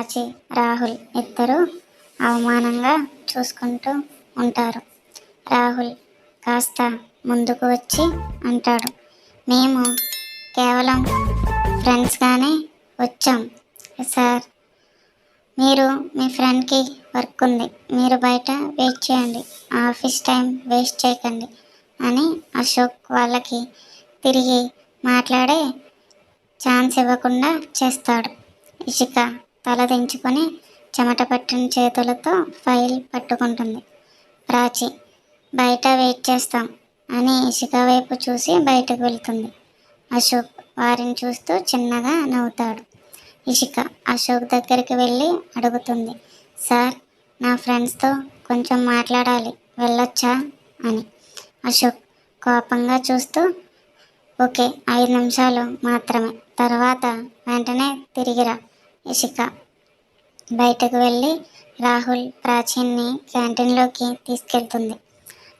ప్రాచి, రాహుల్ ఇద్దరూ అవమానంగా చూసుకుంటూ ఉంటారు. రాహుల్ కాస్త ముందుకు వచ్చి అంటాడు, మేము కేవలం ఫ్రెండ్స్గానే వచ్చాం సార్. మీరు మీ ఫ్రెండ్కి వర్క్ ఉంది, మీరు బయట వెయిట్ చేయండి, ఆఫీస్ టైం వేస్ట్ చేయకండి అని అశోక్ వాళ్ళకి తిరిగి మాట్లాడే ఛాన్స్ ఇవ్వకుండా చేస్తాడు. ఇషిక తల దించుకొని చెమట పట్టిన చేతులతో ఫైల్ పట్టుకుంటుంది. ప్రాచి, బయట వెయిట్ చేస్తాం అని ఇషిక వైపు చూసి బయటకు వెళ్తుంది. అశోక్ వారిని చూస్తూ చిన్నగా నవ్వుతాడు. ఇషిక అశోక్ దగ్గరికి వెళ్ళి అడుగుతుంది, సార్, నా ఫ్రెండ్స్తో కొంచెం మాట్లాడాలి, వెళ్ళొచ్చా అని. అశోక్ కోపంగా చూస్తూ, ఓకే, 5 నిమిషాలు మాత్రమే, తర్వాత వెంటనే తిరిగిరా. ఇషిక బయటకు వెళ్ళి రాహుల్, ప్రాచీన్ని క్యాంటీన్లోకి తీసుకెళ్తుంది.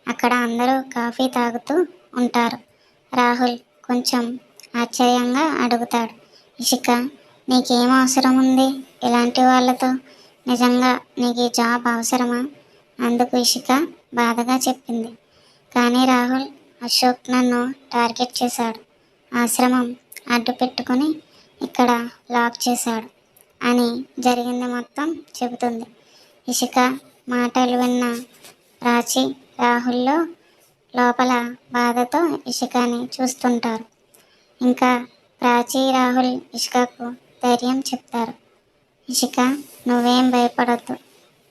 అక్కడ అందరూ కాఫీ తాగుతూ ఉంటారు. రాహుల్ కొంచెం ఆశ్చర్యంగా అడుగుతాడు, ఇషిక, నీకేం అవసరం ఉంది ఇలాంటి వాళ్ళతో? నిజంగా నీకు ఈ జాబ్ అవసరమా? అందుకు ఇషిక బాధగా చెప్పింది. కానీ రాహుల్, అశోక్ నన్ను టార్గెట్ చేశాడు, ఆశ్రమం అడ్డు పెట్టుకుని ఇక్కడ లాక్ చేశాడు అని జరిగింది మొత్తం చెబుతుంది. ఇషిక మాటలు విన్న ప్రాచి, రాహుల్లో లోపల బాధతో ఇషికని చూస్తుంటారు. ఇంకా ప్రాచి, రాహుల్ ఇషికకు ధైర్యం చెప్తారు. ఇషిక, నువ్వేం భయపడద్దు,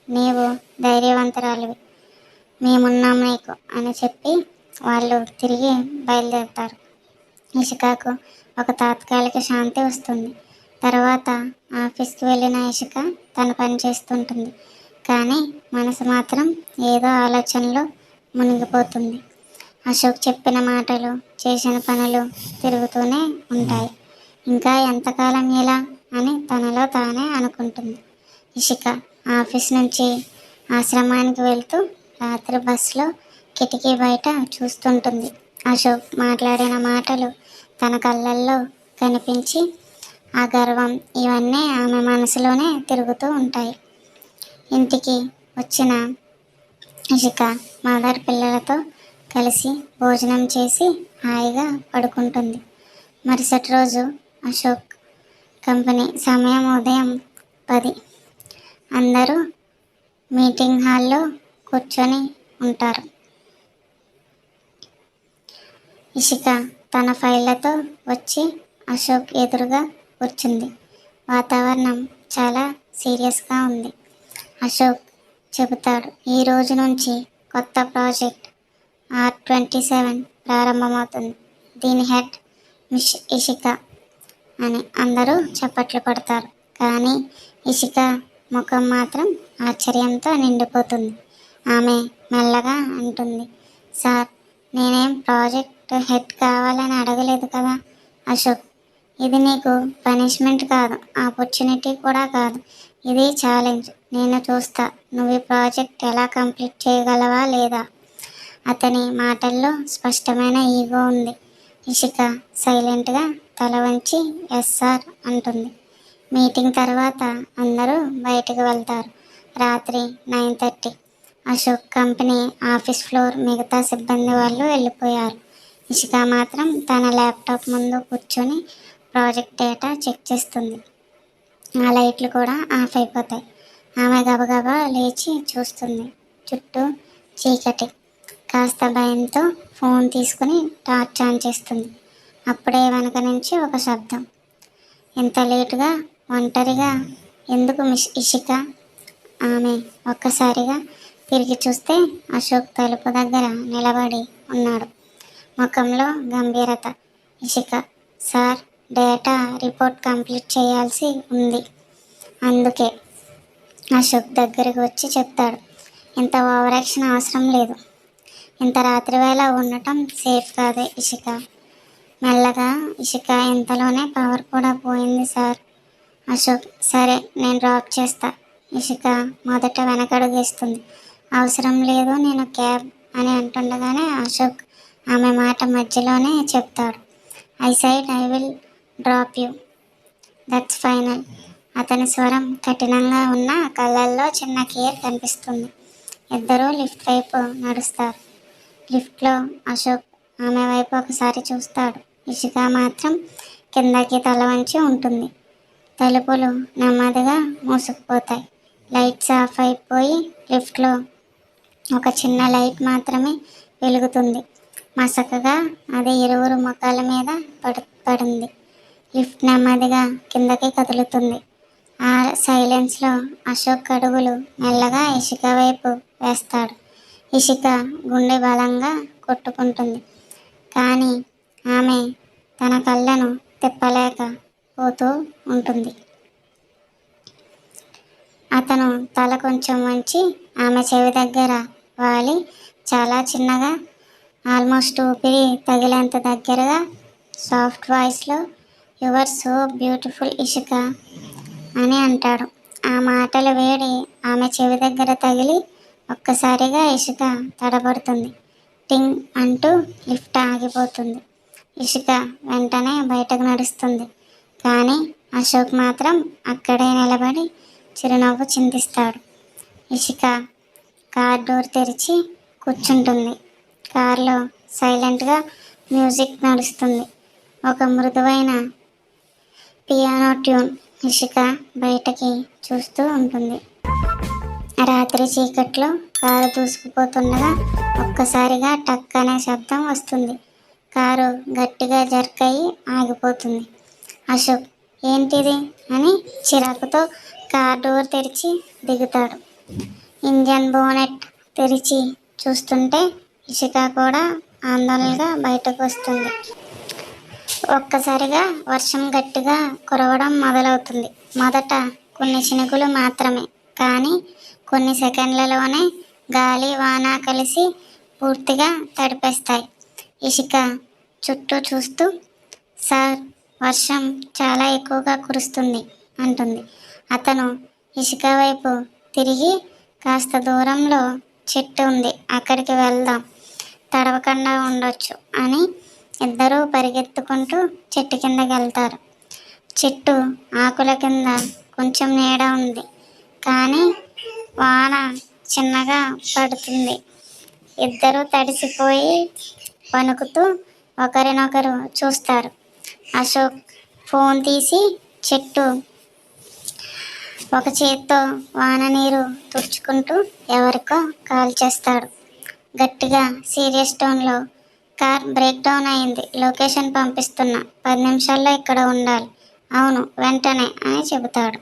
నీవు ధైర్యవంతురాలివి, మేమున్నాం నీకు అని చెప్పి వాళ్ళు తిరిగి బయలుదేరుతారు. ఇషికకు ఒక తాత్కాలిక శాంతి వస్తుంది. తర్వాత ఆఫీస్కి వెళ్ళిన ఇషిక తన పని చేస్తుంటుంది. కానీ మనసు మాత్రం ఏదో ఆలోచనలో మునిగిపోతుంది. అశోక్ చెప్పిన మాటలు, చేసిన పనులు తిరుగుతూనే ఉంటాయి. ఇంకా ఎంతకాలం ఇలా అని తనలో తానే అనుకుంటుంది. ఇషిక ఆఫీస్ నుంచి ఆశ్రమానికి వెళ్తూ రాత్రి బస్సులో కిటికీ బయట చూస్తుంటుంది. అశోక్ మాట్లాడిన మాటలు తన కళ్ళల్లో కనిపించి ఆ గర్వం ఇవన్నీ ఆమె మనసులోనే తిరుగుతూ ఉంటాయి. ఇంటికి వచ్చిన ఇషిక మదర్ పిల్లలతో కలిసి భోజనం చేసి హాయిగా పడుకుంటుంది. మరుసటి రోజు అశోక్ కంపెనీ సమయం ఉదయం 10. అందరూ మీటింగ్ హాల్లో కూర్చొని ఉంటారు. ఇషిక తన ఫైళ్ళతో వచ్చి అశోక్ ఎదురుగా కూర్చుంది. వాతావరణం చాలా సీరియస్గా ఉంది. అశోక్ చెబుతాడు, ఈ రోజు నుంచి కొత్త ప్రాజెక్ట్ R27 ప్రారంభమవుతుంది. దీని హెడ్ మిస్ ఇషిక అని అందరూ చప్పట్లు కొడతారు. కానీ ఇషిక ముఖం మాత్రం ఆశ్చర్యంతో నిండిపోతుంది. ఆమె మెల్లగా అంటుంది, సార్, నేనేం ప్రాజెక్ట్ హెడ్ కావాలని అడగలేదు కదా అశోక్. ఇది నీకు పనిష్మెంట్ కాదు, ఆపర్చునిటీ కూడా కాదు, ఇది ఛాలెంజ్. నేను చూస్తా నువ్వు ఈ ప్రాజెక్ట్ ఎలా కంప్లీట్ చేయగలవా లేదా. అతని మాటల్లో స్పష్టమైన ఈగో ఉంది. ఇషిక సైలెంట్గా తల వంచి ఎస్ సార్ అంటుంది. మీటింగ్ తర్వాత అందరూ బయటకు వెళ్తారు. రాత్రి 9:30. అశోక్ కంపెనీ ఆఫీస్ ఫ్లోర్ మిగతా సిబ్బంది వాళ్ళు వెళ్ళిపోయారు. ఇషిక మాత్రం తన ల్యాప్టాప్ ముందు కూర్చొని ప్రాజెక్ట్ డేటా చెక్ చేస్తుంది. ఆ లైట్లు కూడా ఆఫ్ అయిపోతాయి. ఆమె గబగబా లేచి చూస్తుంది. చుట్టూ చీకటి. కాస్త భయంతో ఫోన్ తీసుకుని టార్చ్ ఆన్ చేస్తుంది. అప్పుడే వెనక నుంచి ఒక శబ్దం. ఇంత లేటుగా ఒంటరిగా ఎందుకు మిస్ ఇషిక? ఆమె ఒక్కసారిగా తిరిగి చూస్తే అశోక్ తలుపు దగ్గర నిలబడి ఉన్నాడు. ముఖంలో గంభీరత. Ishika, sir, data report complete చేయాల్సి ఉంది, అందుకే. అశోక్ దగ్గరికి వచ్చి చెప్తాడు, ఇంత ఓవర్ యాక్షన్ అవసరం లేదు, ఇంత రాత్రి వేళ ఉండటం సేఫ్ కాదే ఇషిక. మెల్లగా ఇషిక ఇంతలోనే పవర్ కూడా పోయింది సార్. అశోక్, సరే, నేను డ్రాప్ చేస్తా. ఇషిక మొదట వెనకడుగేస్తుంది. అవసరం లేదు, నేను క్యాబ్ అని అంటుండగానే అశోక్ ఆమె మాట మధ్యలోనే చెప్తాడు, I side I will drop you, that's final. అతని స్వరం కఠినంగా ఉన్న కళ్ళల్లో చిన్న కేర్ కనిపిస్తుంది. ఇద్దరూ లిఫ్ట్ వైపు నడుస్తారు. లిఫ్ట్లో అశోక్ ఆమె వైపు ఒకసారి చూస్తాడు. ఇషిక మాత్రం కిందకి తల వంచి ఉంటుంది. తలుపులు నెమ్మదిగా మూసుకుపోతాయి. లైట్స్ ఆఫ్ అయిపోయి లిఫ్ట్లో ఒక చిన్న లైట్ మాత్రమే వెలుగుతుంది. మసకగా అది ఇరువురు ముఖాల మీద పడింది. లిఫ్ట్ నెమ్మదిగా కిందకి కదులుతుంది. ఆ సైలెన్స్లో అశోక్ అడుగులు మెల్లగా ఇషిక వైపు వేస్తాడు. ఇషిక గుండె బలంగా కొట్టుకుంటుంది. కానీ ఆమె తన కళ్ళను తిప్పలేక పోతూ ఉంటుంది. అతను తల కొంచెం వంచి ఆమె చెవి దగ్గర వాలి చాలా చిన్నగా, ఆల్మోస్ట్ ఊపిరి తగిలేంత దగ్గరగా సాఫ్ట్ వాయిస్లో యువర్ సో బ్యూటిఫుల్ ఇషిక అని అంటాడు. ఆ మాటల వేడి ఆమె చెవి దగ్గర తగిలి ఒక్కసారిగా ఇషిక తడబడుతుంది. టింగ్ అంటూ లిఫ్ట్ ఆగిపోతుంది. ఇషిక వెంటనే బయటకు నడుస్తుంది. కానీ అశోక్ మాత్రం అక్కడే నిలబడి చిరునవ్వు చిందిస్తాడు. ఇషిక కార్ డోర్ తెరిచి కూర్చుంటుంది. కార్లో సైలెంట్గా మ్యూజిక్ నడుస్తుంది. ఒక మృదువైన పియానో ట్యూన్. ఇషిక బయటకి చూస్తూ ఉంటుంది. రాత్రి చీకట్లో కారు దూసుకుపోతుండగా ఒక్కసారిగా టక్ అనే శబ్దం వస్తుంది. కారు గట్టిగా జర్క్ అయ్యి ఆగిపోతుంది. అశోక్ ఏంటిది అని చిరాకుతో కార్ డోర్ తెరిచి దిగుతాడు. ఇంజన్ బోనెట్ తెరిచి చూస్తుంటే ఇషిక కూడా ఆందోళనగా బయటకు వస్తుంది. ఒక్కసారిగా వర్షం గట్టిగా కురవడం మొదలవుతుంది. మొదట కొన్ని చినుకులు మాత్రమే, కానీ కొన్ని సెకండ్లలోనే గాలి వాన కలిసి పూర్తిగా తడిపేస్తాయి. ఇషిక చుట్టూ చూస్తూ సార్, వర్షం చాలా ఎక్కువగా కురుస్తుంది అంటుంది. అతను ఇషిక వైపు తిరిగి కాస్త దూరంలో చెట్టు ఉంది, అక్కడికి వెళ్దాం, తడవకుండా ఉండొచ్చు అని ఇద్దరూ పరిగెత్తుకుంటూ చెట్టు కిందకి వెళ్తారు. చెట్టు ఆకుల కింద కొంచెం నీడ ఉంది, కానీ వాన చిన్నగా పడుతుంది. ఇద్దరూ తడిసిపోయి వణుకుతూ ఒకరినొకరు చూస్తారు. అశోక్ ఫోన్ తీసి చెట్టు ఒక చేత్తో వాన నీరు తుడుచుకుంటూ ఎవరికో కాల్ చేస్తాడు. గట్టిగా సీరియస్ టోన్లో, కార్ బ్రేక్ డౌన్ అయింది, లొకేషన్ పంపిస్తున్నా, 10 నిమిషాల్లో ఇక్కడ ఉండాలి. అవును, వెంటనే అని చెబుతాడు.